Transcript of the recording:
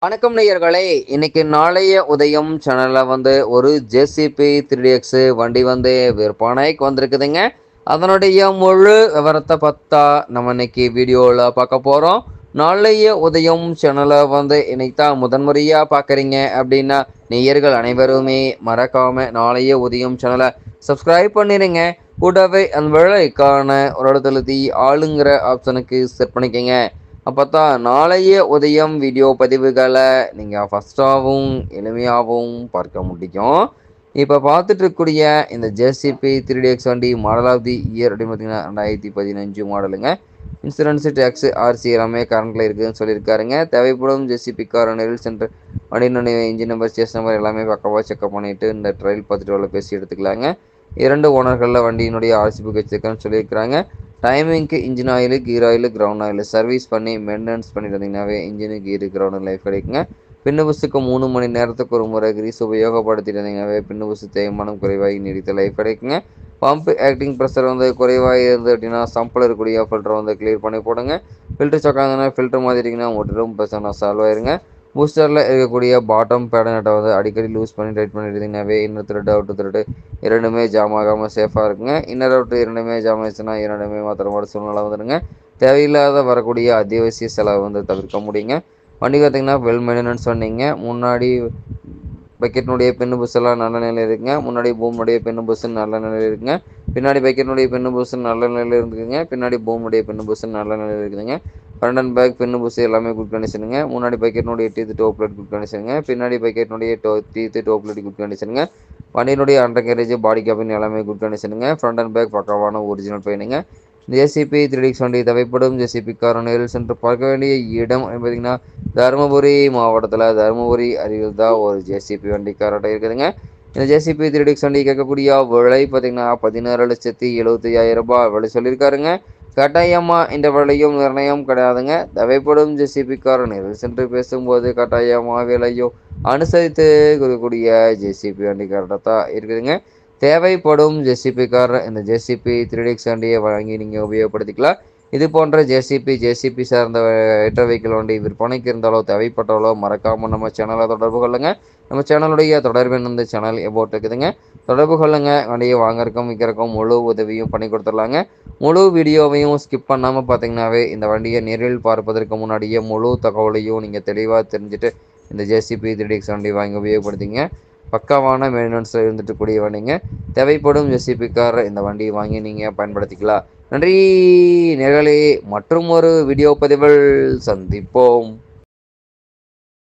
வணக்கம் நேயர்களே. இன்னைக்கு நாளைய உதயம் சேனல்ல ஒரு ஜேசிபி 3DX வண்டி விற்பனைக்கு வந்திருக்குதுங்க. அதனுடைய முழு விவரத்தை பார்த்தா நம்ம இன்னைக்கு வீடியோவில் பார்க்க போகிறோம். நாளைய உதயம் சேனலை இன்னைக்கு தான் முதன்முறையாக பார்க்குறீங்க அப்படின்னா நேயர்கள் அனைவருமே மறக்காம நாளைய உதயம் சேனலை சப்ஸ்கிரைப் பண்ணிடுங்க. கூடவே அந்த வேலைக்கான ஒரு இடத்துல ஆளுங்கிற ஆப்ஷனுக்கு செட் பண்ணிக்கங்க. அப்போ தான் நாளைய உதயம் வீடியோ பதிவுகளை நீங்கள் ஃபஸ்ட்டாகவும் எளிமையாகவும் பார்க்க முடியும். இப்போ பார்த்துட்டு இருக்கக்கூடிய இந்த ஜேசிபி 3DX வண்டி மாடல் ஆஃப் தி இயர் அப்படின்னு பார்த்தீங்கன்னா 2015 மாடலுங்க. இன்சூரன்ஸு டேக்ஸு ஆர்சி எல்லாமே கரண்ட்டில் இருக்குதுன்னு சொல்லியிருக்காருங்க. தேவைப்படும் ஜேசிபி கார் நெரில் சென்டர் வண்டியினுடைய இன்ஜின் நம்பர் ஸ்டேஷன் நம்பர் எல்லாமே பக்கவாக செக்அப் பண்ணிவிட்டு இந்த ட்ரையல் பார்த்துட்டு எவ்வளோ பேசி எடுத்துக்கலாங்க. 2 ஓனர்களில் வண்டியினுடைய ஆர்சி புக் வச்சுருக்கான்னு சொல்லியிருக்கிறாங்க. டைமிங்க்கு engine oil, gear oil, ground oil service பண்ணி மெயின்டெனன்ஸ் பண்ணிட்டு வந்தீங்கன்னாவே இன்ஜினு, கீரு, கிரவுண்டு லைஃப் கிடைக்குங்க. பின்னு புஸ்ஸுக்கு 3 மணி நேரத்துக்கு ஒரு முறை கிரீஸ் உபயோகப்படுத்திட்டு இருந்தீங்கன்னாவே பின்னு புஸ்ஸு தேய்மானம் குறைவாகி நீடித்த லைஃப் கிடைக்குங்க. பம்ப் ஆக்டிங் ப்ரெஷர் குறைவாக இருந்து அப்படின்னா சம்பில் இருக்கக்கூடிய ஃபில்டரை கிளியர் பண்ணி போடுங்க. ஃபில்டர் சொக்காங்கன்னா ஃபில்டர் மாற்றிட்டிங்கன்னா முற்றிலும் பிரச்சனை சால்வ் ஆயிருங்க. பூஸ்டரில் இருக்கக்கூடிய பாட்டம் பேடனட்டை அடிக்கடி லூஸ் பண்ணி டைட் பண்ணிட்டு இருந்தீங்கன்னாவே இன்னும் த்ரெட் அவுட்டு த்ரெட்டு இரண்டுமே ஜாம் ஆகாமல் சேஃபாக இருக்குங்க. இன்னர் அவுட்டு இரண்டுமே ஜாம் ஆயிடுச்சுன்னா இரண்டுமே மாத்திரமான சூழ்நிலை வந்துடுங்க. தேவையில்லாத வரக்கூடிய அத்தியாவசிய செலவு தவிர்க்க முடியுங்க. வண்டி பார்த்திங்கன்னா வெல் மெயின்டெனன்ஸ் சொன்னீங்க. முன்னாடி பக்கெட்னுடைய பெண்ணு புஸ் எல்லாம் நல்ல நிலையில் இருக்குங்க. முன்னாடி பூமுடைய பெண்ணு புஸ் நல்ல நிலையில் இருக்குங்க. பின்னாடி பக்கெட்னுடைய பெண்ணு புஸ் நல்ல நிலையில் இருக்குதுங்க. பின்னாடி பூமுடைய பெண்ணு புஸ் நல்ல நிலையில் இருக்குதுங்க. ஃப்ரண்ட் அண்ட் பேக் பெண்ணு புஸ் எல்லாமே குட் கண்டிஷனுங்க. முன்னாடி பக்கெட்னுடைய டீத்து டோப் லைட் குட் கண்டிஷனுங்க. பின்னாடி பக்கெட்னுடைய டீத்து டோப் லைட் குட் கண்டிஷனுங்க. வண்டியினுடைய அண்டர் கேரேஜ் பாடி கேபின் எல்லாமே குட் கண்டிஷனுங்க. ஃப்ரண்ட் அண்ட் பேக் பக்காவான ஒரிஜினல் பெயினுங்க. ஜேசிபி 3DX வண்டி தேவைப்படும் ஜேசிபி கார் நேரில் சென்று பார்க்க வேண்டிய இடம் பார்த்தீங்கன்னா தருமபுரி மாவட்டத்தில் தருமபுரி அருகில் தான் ஒரு ஜேசிபி வண்டி கார்ட்ட இருக்குதுங்க. இந்த ஜேசிபி 3DX வண்டி கேட்கக்கூடிய விலை பார்த்தீங்கன்னா 16,75,000 ரூபாய் விலை சொல்லியிருக்காருங்க. கட்டாயமாக இந்த விலையும் நிர்ணயம் கிடையாதுங்க. தேவைப்படும் ஜேசிபி கார் நேரில் சென்று பேசும்போது கட்டாயமாக விலையும் அனுசரித்து கொடுக்கக்கூடிய ஜேசிபி வண்டி கார்ட்ட தான் இருக்குதுங்க. தேவைப்படும் ஜேசிபி கார் இந்த ஜேசிபி 3DX வண்டியை வாங்கி நீங்கள் உபயோகப்படுத்திக்கலாம். இது போன்ற ஜேசிபி சார்ந்த எட்ட வெஹிக்கிள் வண்டி விற்பனைக்கு இருந்தாலோ தேவைப்பட்டாலோ மறக்காமல் நம்ம சேனலை தொடர்பு கொள்ளுங்கள். நம்ம சேனலுடைய தொடர்பின் இந்த சேனல் எபோட் இருக்குதுங்க. தொடர்பு கொள்ளுங்கள். வண்டியை வாங்கறக்கும் விற்கிறக்கும் முழு உதவியும் பண்ணி கொடுத்துடலாங்க. முழு வீடியோவையும் ஸ்கிப் பண்ணாமல் பார்த்தீங்கன்னாவே இந்த வண்டியை நேரில் பார்ப்பதற்கு முன்னாடியே முழு தகவலையும் நீங்கள் தெளிவாக தெரிஞ்சுட்டு இந்த ஜேசிபி 3DX வண்டி வாங்கி உபயோகப்படுத்திங்க. பக்காவான மெயின்டெனன்ஸில் இருந்துட்டு கூடிய வண்டிங்க. தேவைப்படும் ஜேசிபி கார் இந்த வண்டியை வாங்கி நீங்கள் பயன்படுத்திக்கலாம். நன்றி நேயர்களே. மற்றும் ஒரு வீடியோ பதிவில் சந்திப்போம்.